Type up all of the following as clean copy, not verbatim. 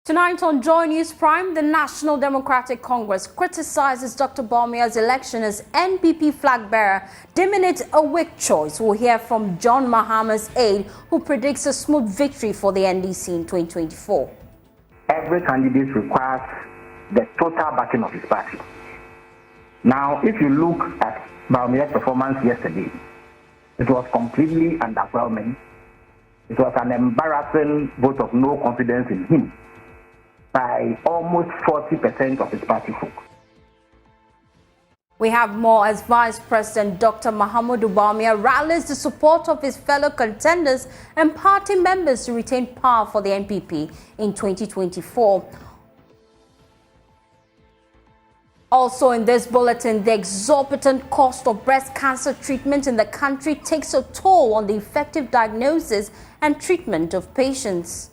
Tonight on JoyNews Prime, the National Democratic Congress criticizes Dr. Bawumia's election as NPP Flagbearer, deeming it a weak choice. We'll hear from John Mahama's aide, who predicts a smooth victory for the NDC in 2024. Every candidate requires the total backing of his party. Now, if you look at Bawumia's performance yesterday, it was completely underwhelming. It was an embarrassing vote of no confidence in him by almost 40% of his party folk. We have more as Vice President Dr. Mahamudu Bawumia rallies the support of his fellow contenders and party members to retain power for the NPP in 2024. Also in this bulletin, the exorbitant cost of breast cancer treatment in the country takes a toll on the effective diagnosis and treatment of patients.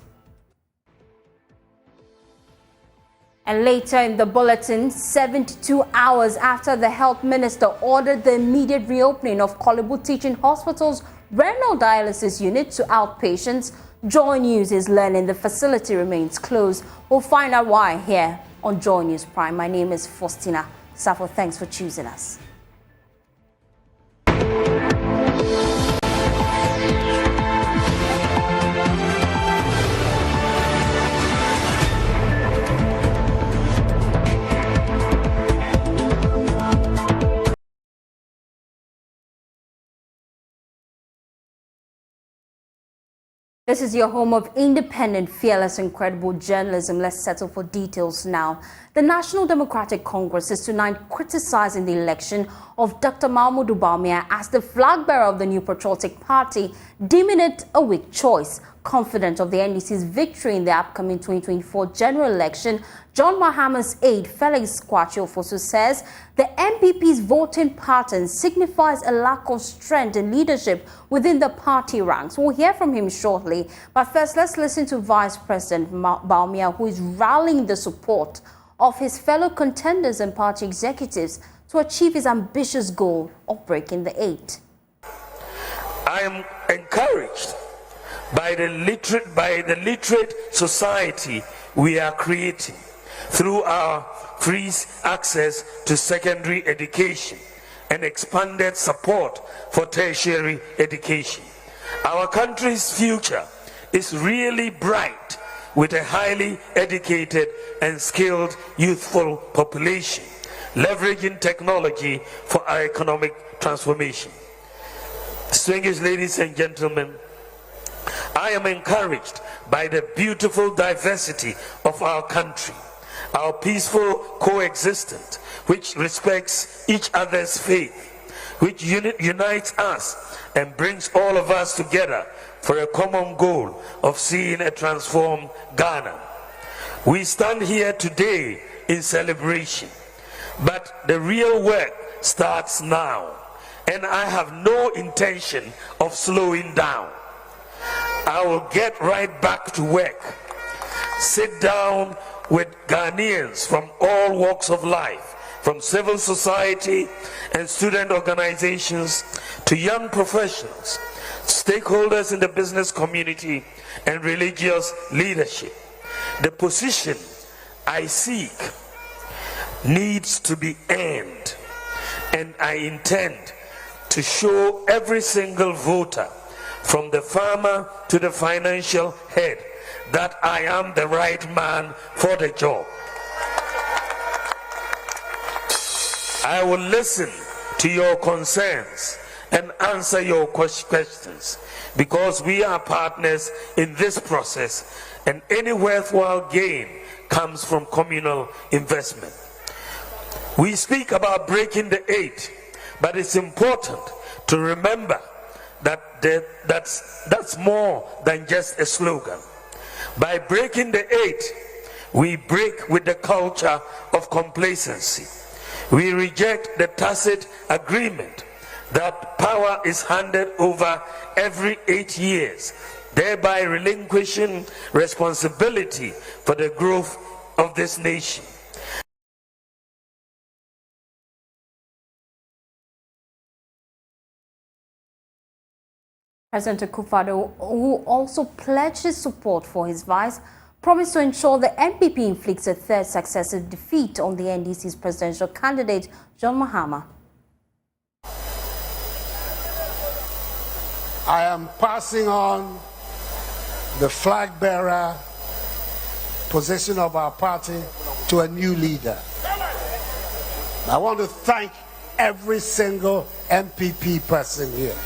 And later in the bulletin, 72 hours after the health minister ordered the immediate reopening of Kibu Teaching Hospital's renal dialysis unit to outpatients, JoyNews is learning the facility remains closed. We'll find out why here on JoyNews Prime. My name is Faustina Safo. Thanks for choosing us. This is your home of independent, fearless, and credible journalism. Let's settle for details now. The National Democratic Congress is tonight criticizing the election of Dr. Mahamudu Bawumia as the flag bearer of the New Patriotic Party, deeming it a weak choice. Confident of the NDC's victory in the upcoming 2024 general election, John Mahama's aide, Kwakye Ofosu, says the NPP's voting pattern signifies a lack of strength and leadership within the party ranks. We'll hear from him shortly. But first, let's listen to Vice President Bawumia, who is rallying the support of his fellow contenders and party executives to achieve his ambitious goal of breaking the 8. I am encouraged by the literate society we are creating through our free access to secondary education and expanded support for tertiary education. Our country's future is really bright with a highly educated and skilled youthful population, leveraging technology for our economic transformation. Distinguished ladies and gentlemen, I am encouraged by the beautiful diversity of our country, our peaceful coexistence, which respects each other's faith, which unites us and brings all of us together for a common goal of seeing a transformed Ghana. We stand here today in celebration, but the real work starts now, and I have no intention of slowing down. I will get right back to work, sit down with Ghanaians from all walks of life, from civil society and student organizations to young professionals, stakeholders in the business community and religious leadership. The position I seek needs to be earned, and I intend to show every single voter, from the farmer to the financial head, that I am the right man for the job. I will listen to your concerns and answer your questions, because we are partners in this process, and any worthwhile gain comes from communal investment. We speak about breaking the 8, but it's important to remember that that's more than just a slogan. By breaking the 8, we break with the culture of complacency. We reject the tacit agreement that power is handed over every 8 years, thereby relinquishing responsibility for the growth of this nation. President Akufo-Addo, who also pledged his support for his vice, promised to ensure the NPP inflicts a third successive defeat on the NDC's presidential candidate, John Mahama. I am passing on the flag bearer position of our party to a new leader. I want to thank every single NPP person here.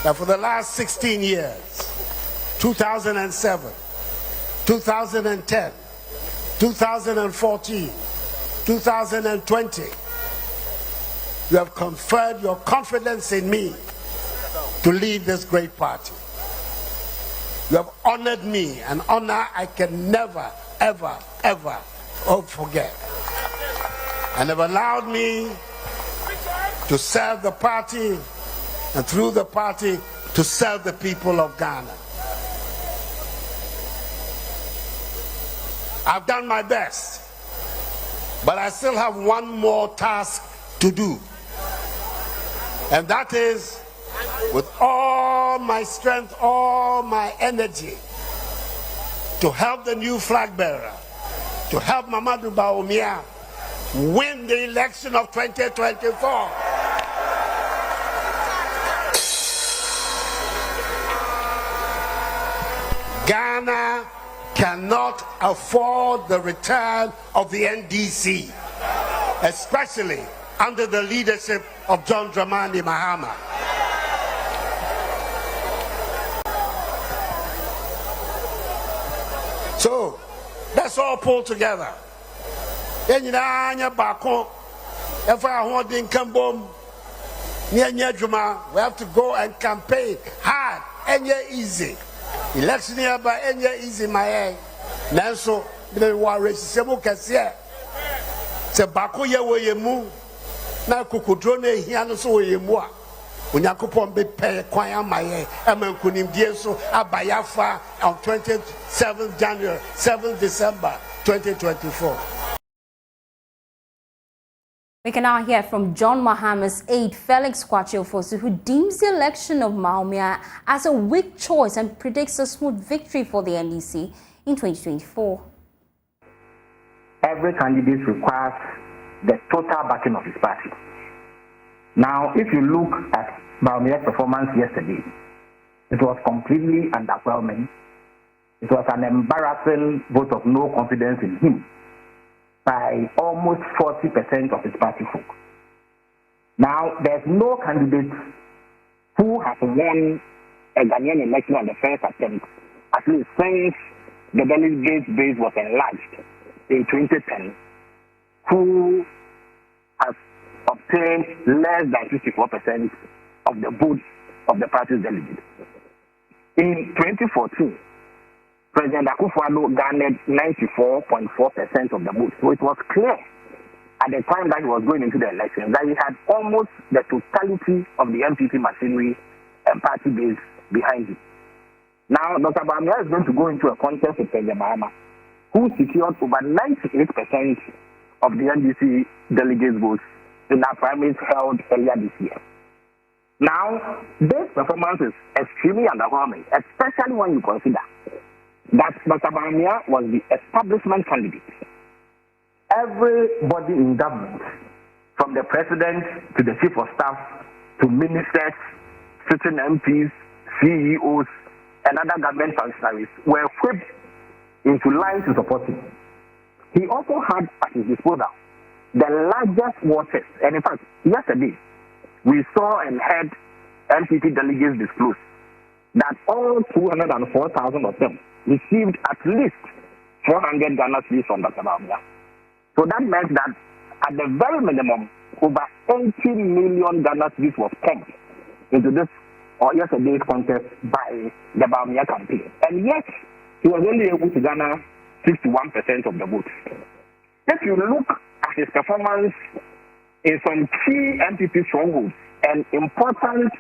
Now, for the last 16 years, 2007, 2010, 2014, 2020, you have conferred your confidence in me to lead this great party. You have honored me, an honor I can never, ever, ever forget. And have allowed me to serve the party, and through the party to serve the people of Ghana. I've done my best, but I still have one more task to do. And that is, with all my strength, all my energy, to help the new flag bearer, to help Mahamudu Bawumia win the election of 2024. Ghana cannot afford the return of the NDC, especially under the leadership of John Dramani Mahama. So let's all pull together. We have to go and campaign hard and easy. Election here by easy my Nanso the war sebo kase se bako ye wo yemu na kokodro na ehia no so wo yemu a Onyakopon be pay kwan amaye amankunimdie so abayafa on 27th January 7th December 2024. We can now hear from John Mahama's aide, Felix Kwakye Ofosu, who deems the election of Bawumia as a weak choice and predicts a smooth victory for the NDC in 2024. Every candidate requires the total backing of his party. Now, if you look at Bawumia's performance yesterday, it was completely underwhelming. It was an embarrassing vote of no confidence in him by almost 40% of his party folk. Now, there's no candidate who has won a Ghanaian election on the first attempt, at least since the delegate base was enlarged in 2010, who has obtained less than 54% of the votes of the party's delegates. In 2014, President Akufo-Addo garnered 94.4% of the votes. So it was clear at the time that he was going into the election that he had almost the totality of the NPP machinery and party base behind him. Now, Dr. Bawumia is going to go into a contest with President Mahama, who secured over 98% of the NDC delegates' votes in our primaries held earlier this year. Now, this performance is extremely underwhelming, especially when you consider that Dr. Bawumia was the establishment candidate. Everybody in government, from the president to the chief of staff to ministers, sitting MPs, CEOs, and other government functionaries, were whipped into line to support him. He also had at his disposal the largest war chest. And in fact, yesterday, we saw and heard NPP delegates disclose that all 204,000 of them received at least 400 Ghana cedis from Dr. Bawumia. So that meant that at the very minimum, over 80 million Ghana cedis was pumped into this or yesterday's contest by the Bawumia campaign. And yet, he was only able to garner 61% of the votes. If you look at his performance in some key NPP strongholds and important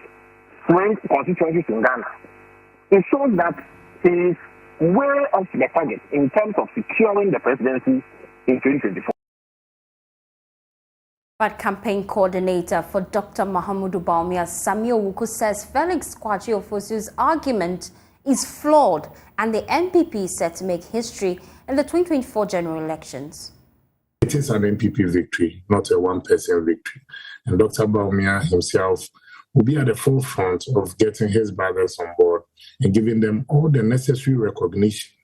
swing constituencies in Ghana, it shows that he is way off the target in terms of securing the presidency in 2024. But campaign coordinator for Dr. Mahamudu Bawumia, Wuku, says Felix Kwakye Ofosu's argument is flawed, and the NPP is set to make history in the 2024 general elections. It is an NPP victory, not a one-person victory. And Dr. Bawumia himself will be at the forefront of getting his brothers on board and giving them all the necessary recognition,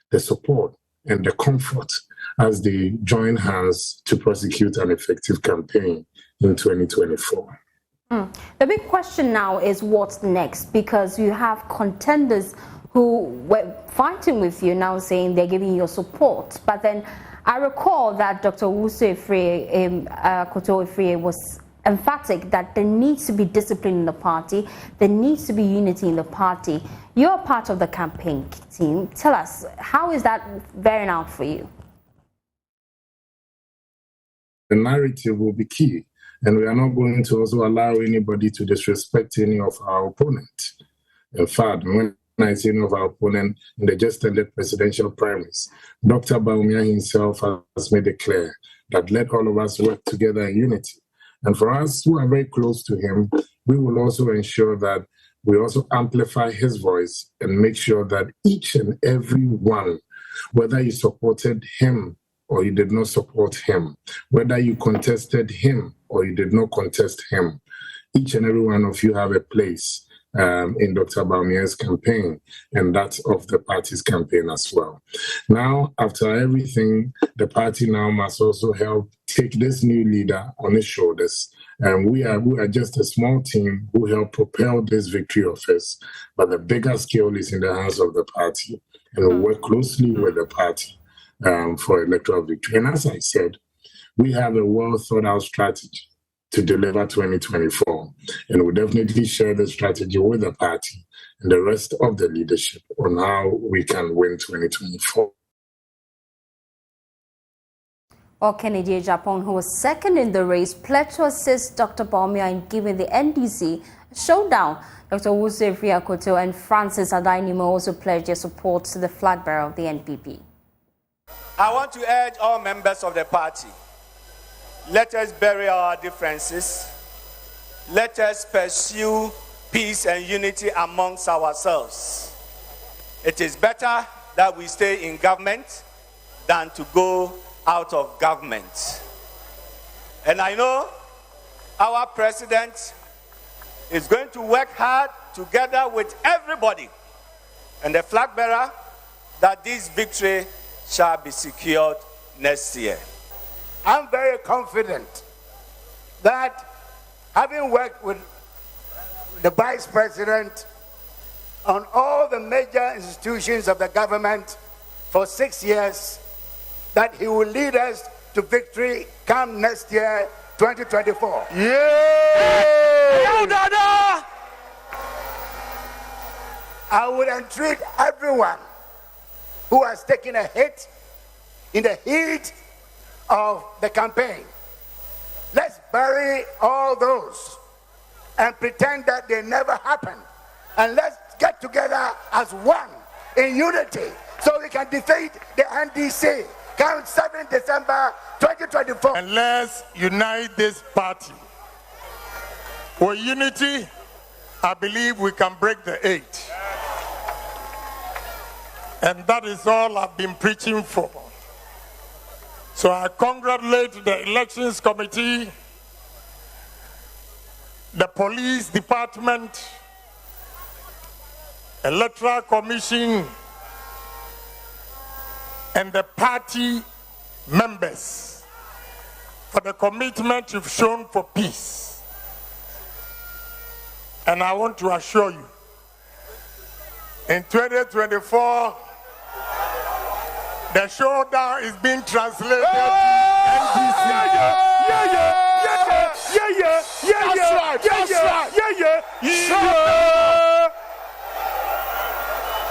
the support, and the comfort as they join hands to prosecute an effective campaign in 2024. The big question now is what's next, because you have contenders who were fighting with you now saying they're giving you support. But then I recall that Dr. Kwakye Ofosu was emphatic that there needs to be discipline in the party, there needs to be unity in the party. You're part of the campaign team. Tell us, how is that bearing out for you? The narrative will be key, and we are not going to also allow anybody to disrespect any of our opponents. In fact, when I say any of our opponents in the just ended presidential primaries, Dr. Bawumia himself has made it clear that let all of us work together in unity. And for us who are very close to him, we will also ensure that we also amplify his voice and make sure that each and every one, whether you supported him or you did not support him, whether you contested him or you did not contest him, each and every one of you have a place in Dr. Bawumia's campaign, and that's of the party's campaign as well. Now, after everything, the party now must also help take this new leader on its shoulders. And we are just a small team who help propel this victory of his, but the bigger scale is in the hands of the party, and we work closely with the party for electoral victory. And as I said, we have a well thought out strategy to deliver 2024. And we'll definitely share the strategy with the party and the rest of the leadership on how we can win 2024. Kennedy Japan, who was second in the race, pledged to assist Dr. Bawumia in giving the NDC a showdown. Dr. Wuku and Francis Adainimo also pledged their support to the flag bearer of the NPP. I want to urge all members of the party, let us bury our differences. Let us pursue peace and unity amongst ourselves. It is better that we stay in government than to go out of government. And I know our president is going to work hard together with everybody and the flag bearer that this victory shall be secured next year. I'm very confident that having worked with the Vice President on all the major institutions of the government for 6 years, that he will lead us to victory come next year, 2024. Dada! I would entreat everyone who has taken a hit in the heat of the campaign. Let's bury all those and pretend that they never happened. And let's get together as one in unity so we can defeat the NDC. Come 7 December 2024. And let's unite this party. With unity, I believe we can break the 8. And that is all I've been preaching for. So I congratulate the Elections Committee, the Police Department, Electoral Commission, and the party members for the commitment you've shown for peace. And I want to assure you, in 2024, the showdown is being translated to NDC.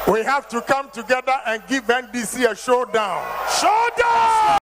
We have to come together and give NDC a showdown. Showdown!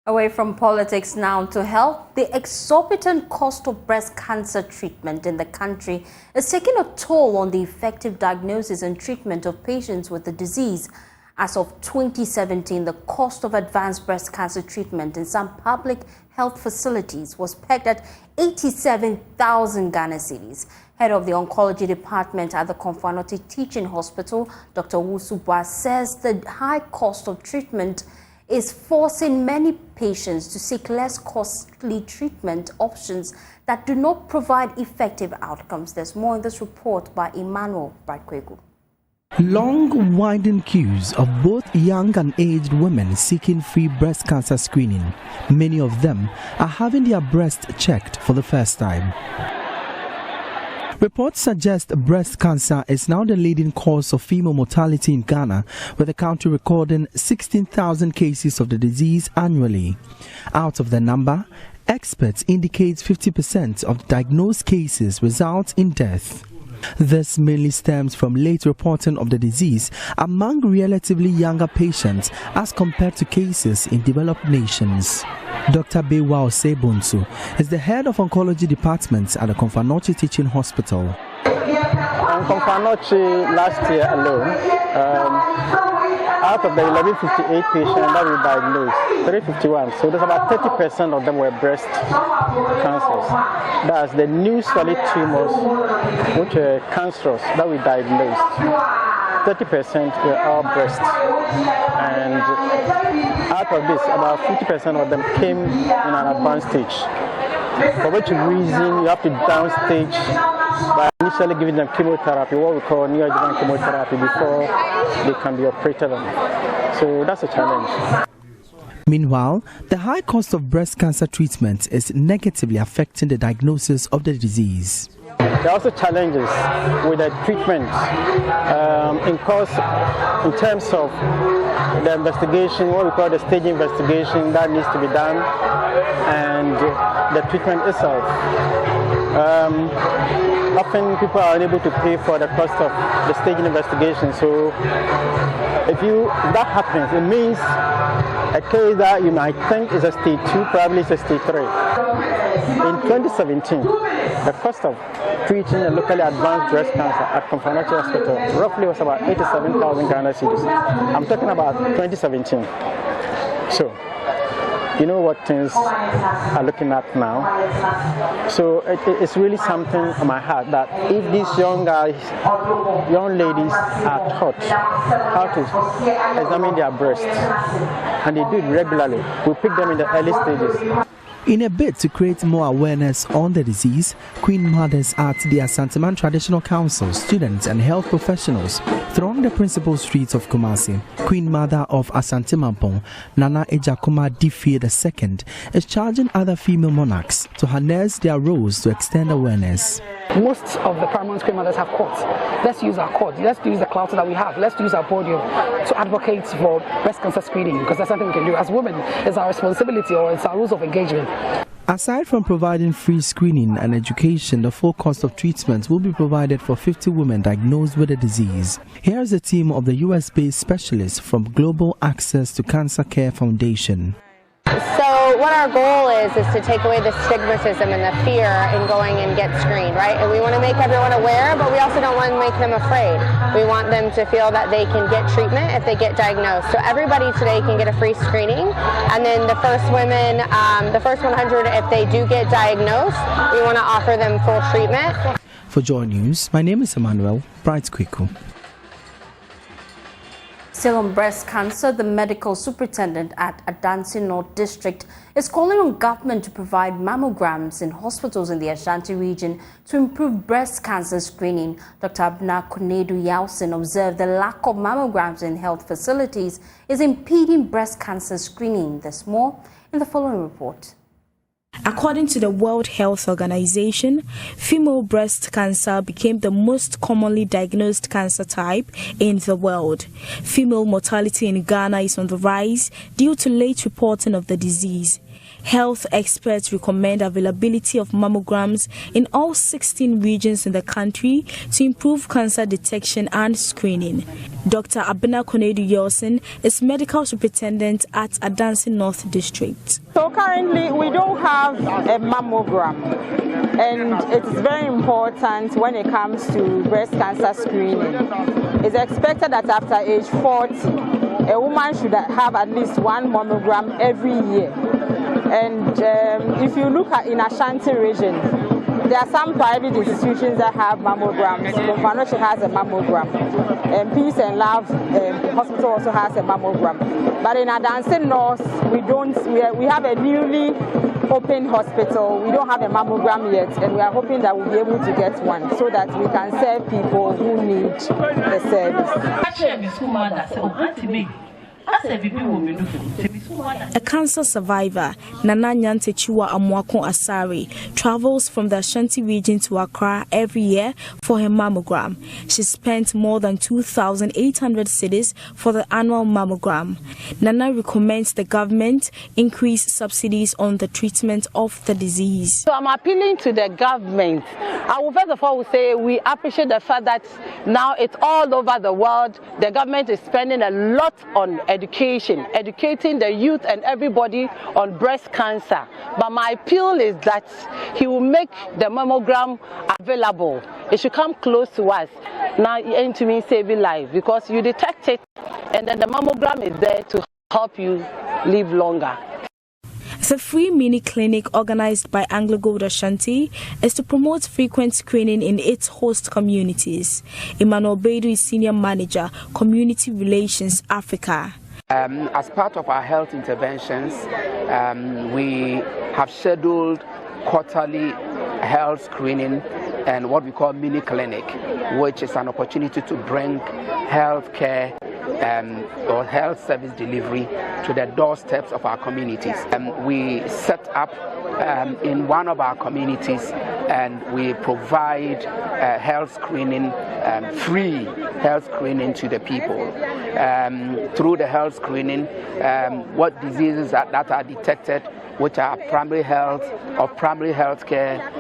Away from politics now, to help, the exorbitant cost of breast cancer treatment in the country is taking a toll on the effective diagnosis and treatment of patients with the disease. As of 2017, the cost of advanced breast cancer treatment in some public health facilities was pegged at 87,000 Ghana cedis. Head of the oncology department at the Konfanoti Teaching Hospital, Dr. Wuku, says the high cost of treatment is forcing many patients to seek less costly treatment options that do not provide effective outcomes. There's more in this report by Emmanuel Kwakye. Long, winding queues of both young and aged women seeking free breast cancer screening. Many of them are having their breasts checked for the first time. Reports suggest breast cancer is now the leading cause of female mortality in Ghana, with the country recording 16,000 cases of the disease annually. Out of the number, experts indicate 50% of diagnosed cases result in death. This mainly stems from late reporting of the disease among relatively younger patients as compared to cases in developed nations. Dr. Bewa Osebunsu is the head of oncology department at the Konfanoti Teaching Hospital. On Konfanoti last year alone, out of the 1158 patients that we diagnosed, 351, so there's about 30% of them were breast cancers. That's the new solid tumors, which are cancerous, that we diagnosed. 30% were all breast. And out of this, about 50% of them came in an advanced stage. For which reason you have to downstage by initially giving them chemotherapy, what we call neoadjuvant chemotherapy, before they can be operated on. So that's a challenge. Meanwhile, the high cost of breast cancer treatment is negatively affecting the diagnosis of the disease. There are also challenges with the treatment in terms of the investigation, what we call the stage investigation that needs to be done, and the treatment itself. Often people are unable to pay for the cost of the staging investigation. So if that happens, it means a case that you might think is a stage 2, probably is a stage 3. In 2017, the cost of treating a locally advanced breast cancer at Konfanoti Hospital roughly was about 87,000 Ghana cedis. I'm talking about 2017. So, you know what things are looking at now. So it's really something on my heart that if these young ladies are taught how to examine their breasts, and they do it regularly, we pick them in the early stages. In a bid to create more awareness on the disease, Queen mothers at the Asanteman Traditional Council, students and health professionals throng the principal streets of Kumasi. Queen Mother of Asantemampong, Nana Ejakuma Difie II, is charging other female monarchs to harness their roles to extend awareness. Most of the paramount Queen mothers have courts. Let's use our court. Let's use the clout that we have. Let's use our podium to advocate for breast cancer screening, because that's something we can do as women. It's our responsibility, or it's our rules of engagement. Aside from providing free screening and education, the full cost of treatment will be provided for 50 women diagnosed with the disease. Here's a team of the US-based specialists from Global Access to Cancer Care Foundation. So what our goal is to take away the stigmatism and the fear in going and get screened, right? And we want to make everyone aware, but we also don't want to make them afraid. We want them to feel that they can get treatment if they get diagnosed. So everybody today can get a free screening, and then the first women, the first 100, if they do get diagnosed, we want to offer them full treatment. For JoyNews, my name is Emmanuel Kwakye. Still on breast cancer, the medical superintendent at Adansi North District is calling on government to provide mammograms in hospitals in the Ashanti region to improve breast cancer screening. Dr. Abna Kunedu Yausen observed the lack of mammograms in health facilities is impeding breast cancer screening. There's more in the following report. According to the World Health Organization, female breast cancer became the most commonly diagnosed cancer type in the world. Female mortality in Ghana is on the rise due to late reporting of the disease. Health experts recommend availability of mammograms in all 16 regions in the country to improve cancer detection and screening. Dr. Abena Konedu Yosin is medical superintendent at Adansi North District. So currently we don't have a mammogram, and it is very important when it comes to breast cancer screening. It's expected that after age 40, a woman should have at least 1 mammogram every year. And if you look at in Ashanti region, there are some private institutions that have mammograms. Confanoche has a mammogram. Peace and Love Hospital also has a mammogram. But in Adansi North, we have a newly open hospital. We don't have a mammogram yet, and we are hoping that we'll be able to get one so that we can serve people who need the service. A cancer survivor, Nana Nyantechiwa Amwako Asari, travels from the Ashanti region to Accra every year for her mammogram. She spent more than 2,800 cedis for the annual mammogram. Nana recommends the government increase subsidies on the treatment of the disease. So I'm appealing to the government. I will first of all say we appreciate the fact that now it's all over the world. The government is spending a lot on education, educating the youth and everybody on breast cancer. But my appeal is that he will make the mammogram available. It should come close to us. Now it ain't to me saving life because you detect it and then the mammogram is there to help you live longer. The free mini clinic organized by Anglo Gold Ashanti is to promote frequent screening in its host communities. Emmanuel Beidou is Senior Manager, Community Relations Africa. As part of our health interventions, we have scheduled quarterly health screening and what we call mini clinic, which is an opportunity to bring health care or health service delivery to the doorsteps of our communities. We set up in one of our communities and we provide health screening, free health screening to the people. Through the health screening, what diseases that are detected, which are primary health or primary health care,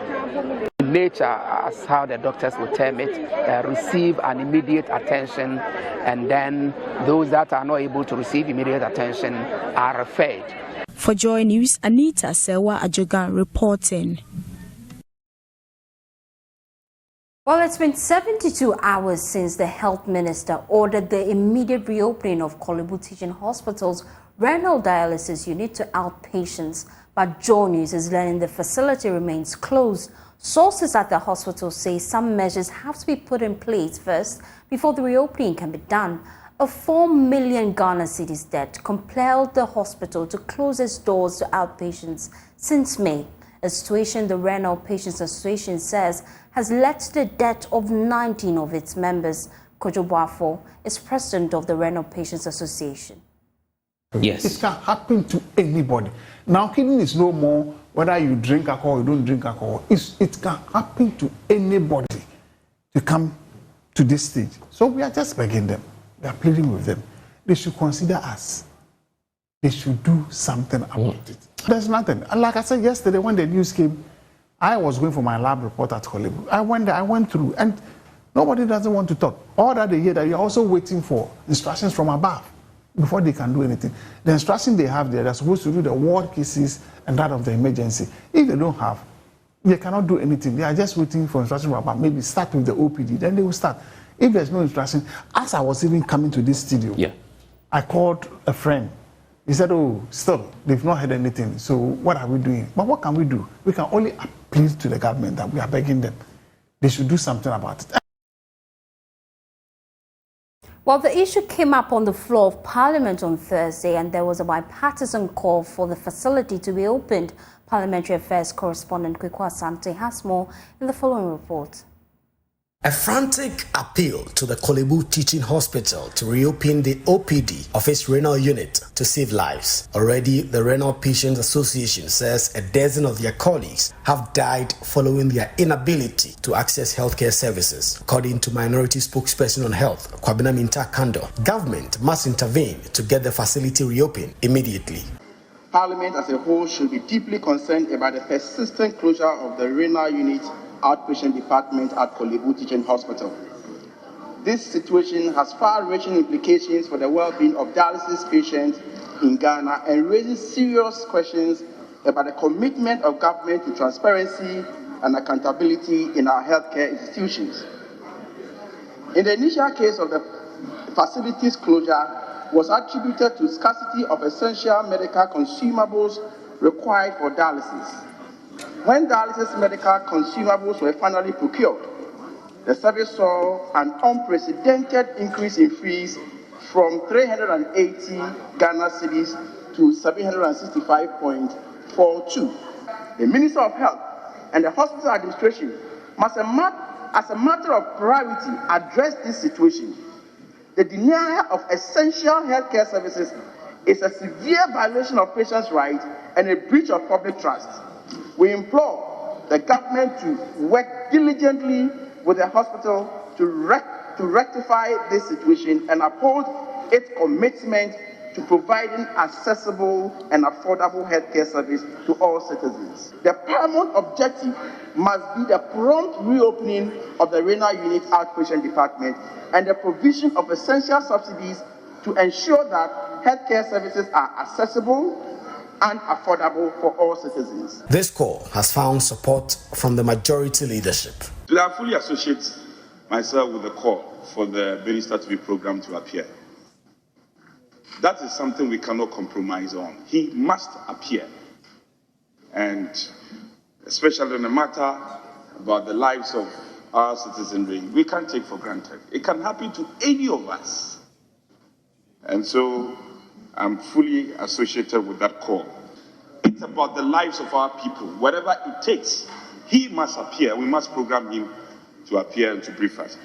nature, as how the doctors will term it, receive an immediate attention, and then those that are not able to receive immediate attention are referred. For Joy News, Anita Sewa Ajogan reporting. Well, it's been 72 hours since the health minister ordered the immediate reopening of Korle Bu Teaching Hospital's renal dialysis unit to outpatients, but JoyNews is learning the facility remains closed. Sources at the hospital say some measures have to be put in place first before the reopening can be done. A 4 million Ghana cedis debt compelled the hospital to close its doors to outpatients since May, a situation the Renal Patients Association says has led to the death of 19 of its members. Kojo Boafo is president of the Renal Patients Association. Yes. It can happen to anybody. Now, kidney is no more whether you drink alcohol or you don't drink alcohol. It can happen to anybody to come to this stage. So we are just begging them. We are pleading with them. They should consider us. They should do something about it. There's nothing. And like I said yesterday when the news came, I was going for my lab report at Korle Bu. I went there, I went through, and nobody doesn't want to talk. All that they hear that you're also waiting for instructions from above before they can do anything. The instruction they have there, they're supposed to do the ward cases and that of the emergency. If they don't have, they cannot do anything. They are just waiting for instruction from above. Maybe start with the OPD, then they will start. If there's no instruction, as I was even coming to this studio, I called a friend. He said, oh, still, they've not heard anything. So what are we doing? But what can we do? We can only appeal to the government that we are begging them. They should do something about it. Well, the issue came up on the floor of Parliament on Thursday, and there was a bipartisan call for the facility to be opened. Parliamentary Affairs correspondent Kwakye Ofosu has more in the following report. A frantic appeal to the Korle Bu Teaching Hospital to reopen the OPD of its renal unit to save lives. Already, the Renal Patients Association says a dozen of their colleagues have died following their inability to access healthcare services. According to Minority Spokesperson on Health, Kwabena Minta Kando, government must intervene to get the facility reopened immediately. Parliament as a whole should be deeply concerned about the persistent closure of the renal unit outpatient department at Korle Bu Teaching Hospital. This situation has far-reaching implications for the well-being of dialysis patients in Ghana and raises serious questions about the commitment of government to transparency and accountability in our healthcare institutions. In the initial case of the facility's closure, was attributed to scarcity of essential medical consumables required for dialysis. When dialysis medical consumables were finally procured, the service saw an unprecedented increase in fees from 380 Ghana cedis to 765.42. The Minister of Health and the hospital administration must, as a matter of priority, address this situation. The denial of essential healthcare services is a severe violation of patients' rights and a breach of public trust. We implore the government to work diligently with the hospital to rectify this situation and uphold its commitment to providing accessible and affordable healthcare service to all citizens. The paramount objective must be the prompt reopening of the renal unit outpatient department and the provision of essential subsidies to ensure that healthcare services are accessible and affordable for all citizens. This call has found support from the majority leadership. I fully associate myself with the call for the minister to be programmed to appear. That is something we cannot compromise on. He must appear. And especially in a matter about the lives of our citizenry, we can't take for granted. It can happen to any of us. And so I'm fully associated with that call. It's about the lives of our people. Whatever it takes, he must appear. We must program him to appear and to brief us.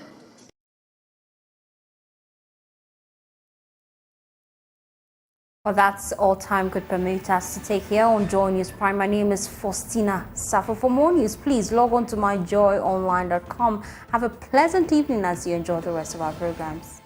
Well, that's all time could permit us to take here on JoyNews Prime. My name is Faustina Safo. For more news, please log on to myjoyonline.com. Have a pleasant evening as you enjoy the rest of our programs.